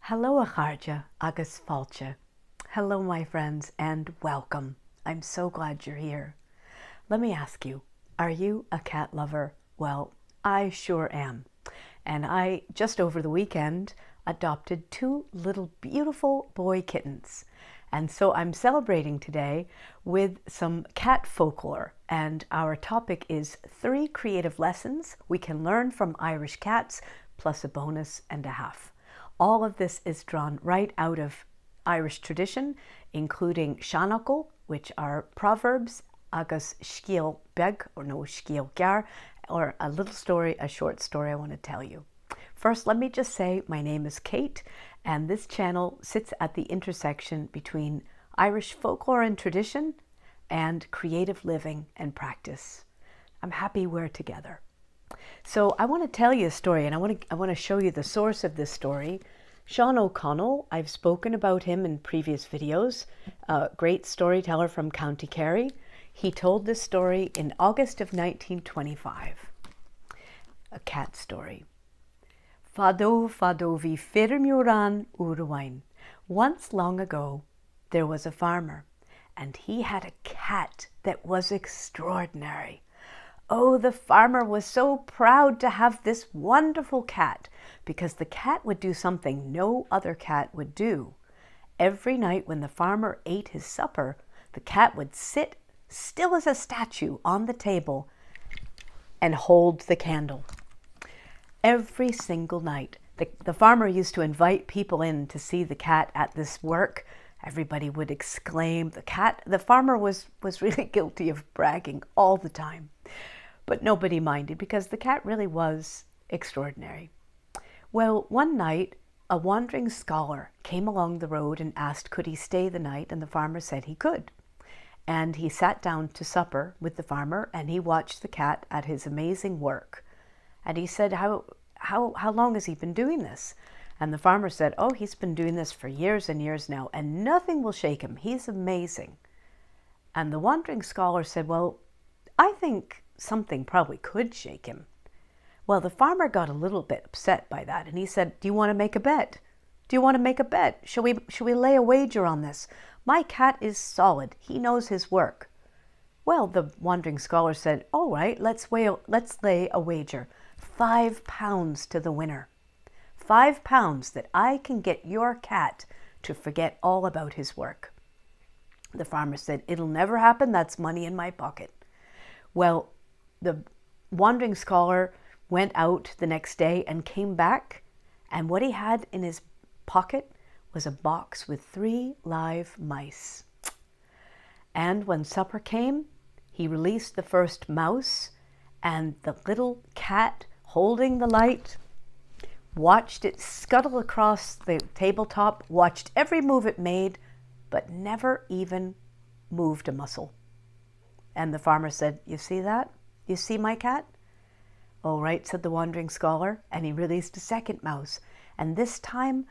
Hello acharja agus falcha. Hello my friends and welcome. I'm so glad you're here. Let me ask you, are you a cat lover? Well, I sure am. And I, just over the weekend, adopted two little beautiful boy kittens. And so I'm celebrating today with some cat folklore. And our topic is 3 creative lessons we can learn from Irish cats, plus a bonus and a half. All of this is drawn right out of Irish tradition, including seanachal, which are proverbs, agus scial beg, or no scial gar, or a little story, a short story I want to tell you. First, let me just say my name is Cait, and this channel sits at the intersection between Irish folklore and tradition and creative living and practice. I'm happy we're together. So I want to tell you a story, and I want to show you the source of this story. Seán O'Connell, I've spoken about him in previous videos, a great storyteller from County Kerry. He told this story in August of 1925, a cat story. Fado vi firmuran urwain. Once long ago, there was a farmer, and he had a cat that was extraordinary. Oh, the farmer was so proud to have this wonderful cat because the cat would do something no other cat would do. Every night when the farmer ate his supper, the cat would sit still as a statue on the table and hold the candle. Every single night, the farmer used to invite people in to see the cat at this work. Everybody would exclaim, the farmer was really guilty of bragging all the time. But nobody minded because the cat really was extraordinary. Well, one night, a wandering scholar came along the road and asked could he stay the night, and the farmer said he could. And he sat down to supper with the farmer, and he watched the cat at his amazing work. And he said, how long has he been doing this? And the farmer said, oh, he's been doing this for years and years now, and nothing will shake him. He's amazing. And the wandering scholar said, well, I think something probably could shake him. Well, the farmer got a little bit upset by that, and he said, do you want to make a bet? Do you want to make a bet? Shall we lay a wager on this? My cat is solid. He knows his work. Well, the wandering scholar said, all right, let's lay a wager. 5 pounds to the winner. 5 pounds that I can get your cat to forget all about his work. The farmer said, it'll never happen. That's money in my pocket. Well, the wandering scholar went out the next day and came back, and what he had in his pocket was a box with 3 live mice. And when supper came, he released the first mouse, and the little cat, holding the light, watched it scuttle across the tabletop, watched every move it made, but never even moved a muscle. And the farmer said, you see that? You see my cat? All right, said the wandering scholar, and he released a second mouse. And this time,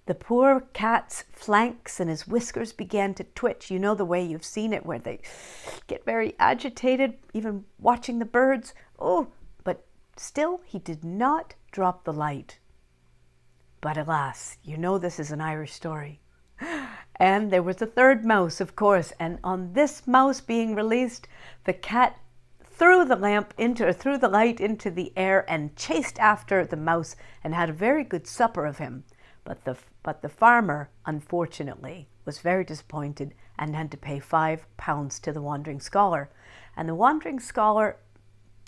the poor cat's flanks and his whiskers began to twitch. You know the way you've seen it, where they get very agitated, even watching the birds. Oh, but still, he did not drop the light. But alas, you know this is an Irish story. And there was a third mouse, of course, and on this mouse being released, the cat threw the light into the air and chased after the mouse and had a very good supper of him. But the farmer, unfortunately, was very disappointed and had to pay 5 pounds to the wandering scholar. And the wandering scholar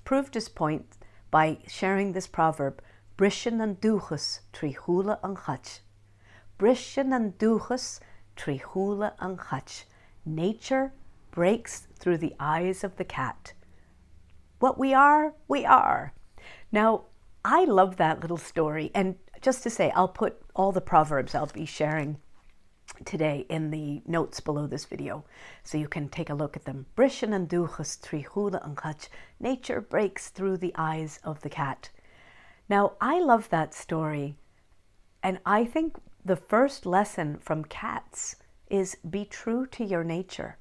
proved his point by sharing this proverb, Briseann dúchas trí shúile an chait. Briseann dúchas trí shúile an chait. Nature breaks through the eyes of the cat. What we are, we are. Now, I love that little story. And just to say, I'll put all the proverbs I'll be sharing today in the notes below this video, so you can take a look at them. Briseann dúchas trí shúile an chait. Nature breaks through the eyes of the cat. Now, I love that story. And I think the first lesson from cats is be true to your nature.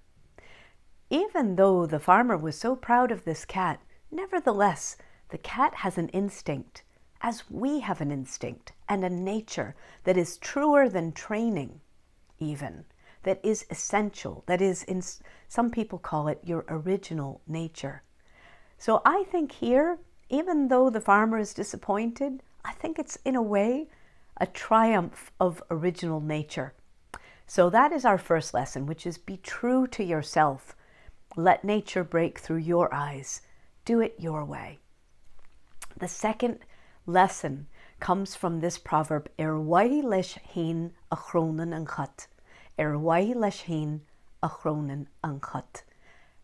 Even though the farmer was so proud of this cat, nevertheless, the cat has an instinct, as we have an instinct and a nature that is truer than training even, that is essential, that is, some people call it your original nature. So I think here, even though the farmer is disappointed, I think it's in a way a triumph of original nature. So that is our first lesson, which is be true to yourself. Let nature break through your eyes. Do it your way. The second lesson comes from this proverb, Waith leis féin a chrónan an chait. Waith leis féin a chrónan an chait.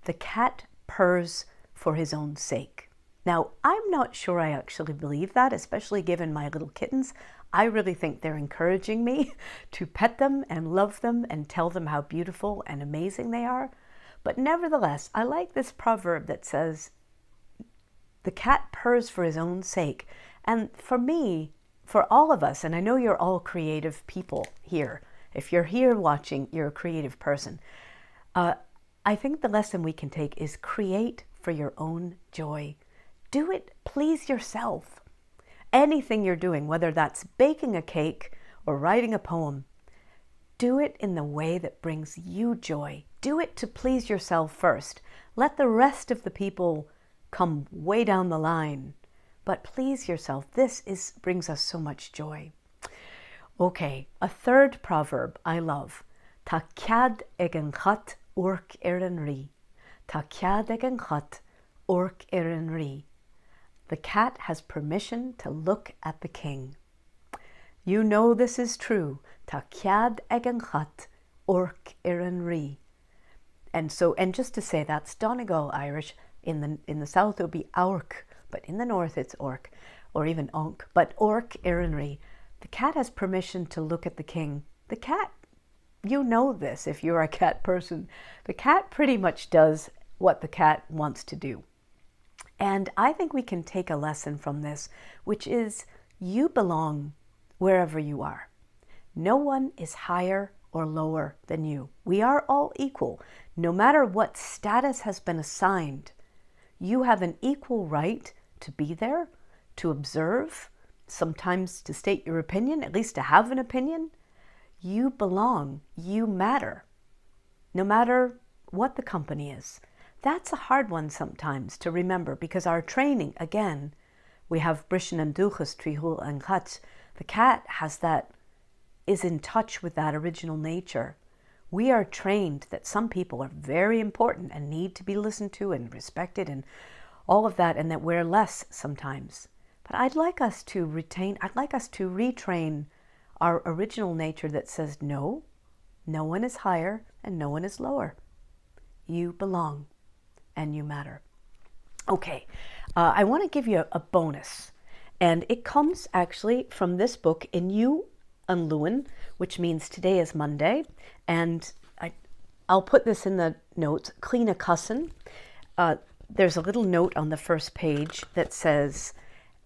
The cat purrs for his own sake. Now, I'm not sure I actually believe that, especially given my little kittens. I really think they're encouraging me to pet them and love them and tell them how beautiful and amazing they are. But nevertheless, I like this proverb that says, the cat purrs for his own sake. And for me, for all of us, and I know you're all creative people here. If you're here watching, you're a creative person. I think the lesson we can take is create for your own joy. Do it, please yourself. Anything you're doing, whether that's baking a cake or writing a poem, do it in the way that brings you joy. Do it to please yourself first. Let the rest of the people come way down the line, but please yourself. This brings us so much joy. Okay, a third proverb I love. Tá cead ag an chait orc ar an rí. Tá cead ag an chait orc ar an rí. The cat has permission to look at the king. You know this is true. Tá cead ag an chait orc ar an rí. And just to say, that's Donegal Irish. In the south it would be aurc, but in the north it's orc, or even onk. But orc ar an rí. The cat has permission to look at the king. The cat, you know this if you're a cat person. The cat pretty much does what the cat wants to do. And I think we can take a lesson from this, which is you belong wherever you are. No one is higher or lower than you. We are all equal. No matter what status has been assigned, you have an equal right to be there, to observe, sometimes to state your opinion, at least to have an opinion. You belong. You matter. No matter what the company is. That's a hard one sometimes to remember, because our training, again, we have Briseann and dúchas tríthúil an Cait. The cat is in touch with that original nature. We are trained that some people are very important and need to be listened to and respected and all of that, and that we're less sometimes. But I'd like us to retrain our original nature that says no one is higher and no one is lower. You belong. And you matter. Okay, I want to give you a bonus, and it comes actually from this book, Inniu and Luan, which means today is Monday, and I'll put this in the notes. Cliodna Cussen. There's a little note on the first page that says,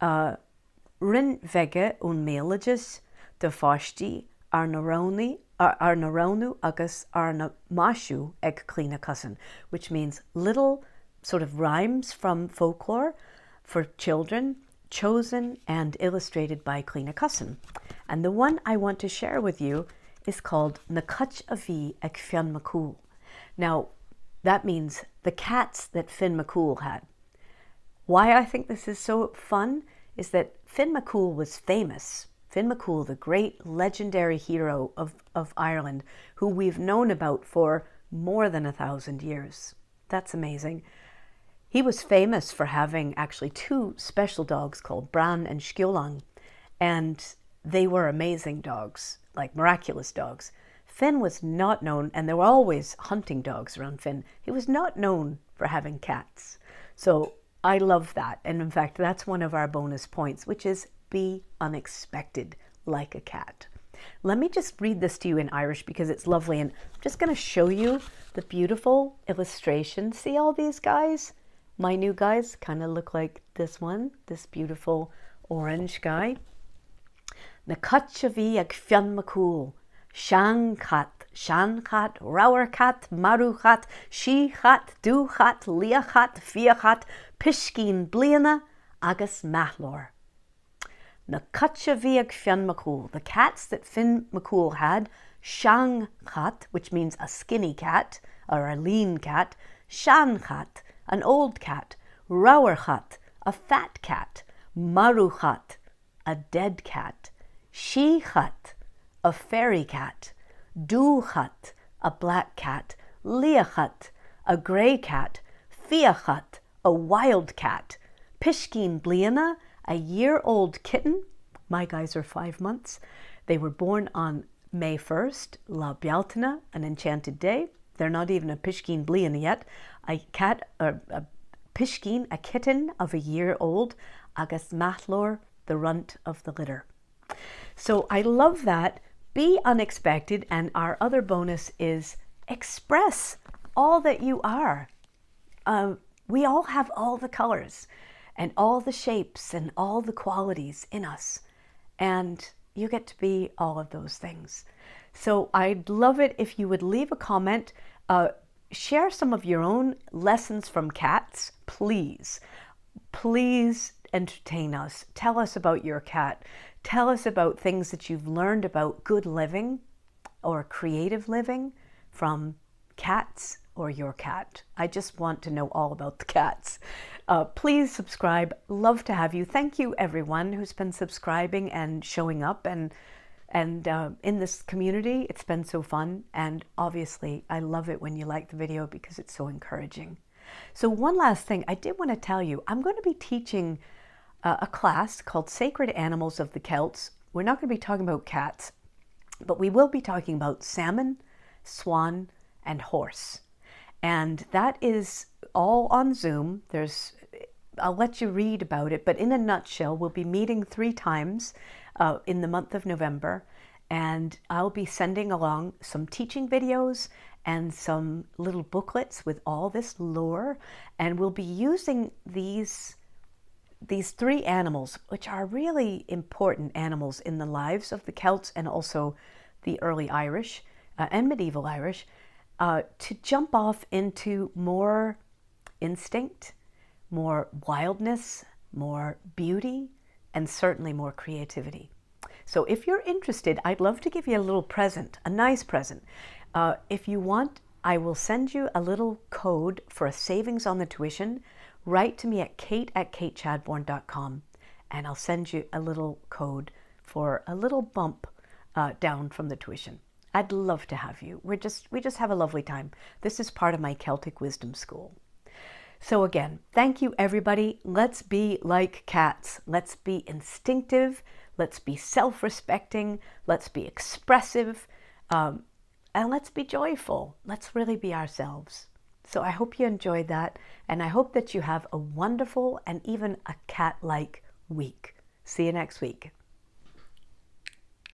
Rin vege un méalages de fáistí ar na raunu agus ar na mashu ag Cliodna Cussen, which means little sort of rhymes from folklore for children, chosen and illustrated by Cliodna Cussen. And the one I want to share with you is called Na Cait a Bhí ag Fionn Mac Cumhaill. Now, that means the cats that Fionn Mac Cumhaill had. Why I think this is so fun is that Fionn Mac Cumhaill was famous. Fionn Mac Cumhaill, the great legendary hero of Ireland, who we've known about for more than 1,000 years. That's amazing. He was famous for having actually 2 special dogs called Briseann and Seán, and they were amazing dogs, like miraculous dogs. Fionn was not known, and there were always hunting dogs around Fionn. He was not known for having cats. So I love that. And in fact, that's one of our bonus points, which is be unexpected like a cat. Let me just read this to you in Irish because it's lovely. And I'm just going to show you the beautiful illustration. See all these guys? My new guys kind of look like this one, this beautiful orange guy. Na cait a bhí ag Fionn Mac Cumhaill. Seán cat, rower cat, marú cat, sí cat, dú cat, lia cat, fia cat, piscín bliana agus mathlór. Na cutcha Fionn Mac Cumhaill, the cats that Fionn Mac Cumhaill had, Seán Cait, which means a skinny cat or a lean cat, Seán Cait, an old cat, Rower Cait, a fat cat, Marw Cait, a dead cat, She Cait, a fairy cat, dúchas, a black cat, Cait, a grey cat, Cait, a wild cat, Cliodna, a year-old kitten. My guys are 5 months. They were born on May 1st, La Bealtaine, an enchanted day. They're not even a Cliodna yet. A cat, a Pishkeen, a kitten of a year old, agus mathlor, the runt of the litter. So I love that. Be unexpected, and our other bonus is express all that you are. We all have all the colors and all the shapes and all the qualities in us, and you get to be all of those things. So I'd love it if you would leave a comment, share some of your own lessons from cats, please. Please entertain us. Tell us about your cat. Tell us about things that you've learned about good living or creative living from cats or your cat. I just want to know all about the cats. Please subscribe. Love to have you. Thank you everyone who's been subscribing and showing up and in this community. It's been so fun, and obviously I love it when you like the video because it's so encouraging. So one last thing I did want to tell you, I'm going to be teaching a class called Sacred Animals of the Celts. We're not going to be talking about cats, but we will be talking about salmon, swan, and horse. And that is all on Zoom. I'll let you read about it, but in a nutshell, we'll be meeting 3 times in the month of November, and I'll be sending along some teaching videos and some little booklets with all this lore, and we'll be using these 3 animals, which are really important animals in the lives of the Celts and also the early Irish and medieval Irish, to jump off into more instinct, more wildness, more beauty, and certainly more creativity. So if you're interested, I'd love to give you a little present, a nice present. If you want, I will send you a little code for a savings on the tuition. Write to me at kate@katechadbourne.com, and I'll send you a little code for a little bump down from the tuition. I'd love to have you. We just have a lovely time. This is part of my Celtic Wisdom School. So again, thank you everybody. Let's be like cats. Let's be instinctive. Let's be self-respecting. Let's be expressive. And let's be joyful. Let's really be ourselves. So I hope you enjoyed that, and I hope that you have a wonderful and even a cat-like week. See you next week.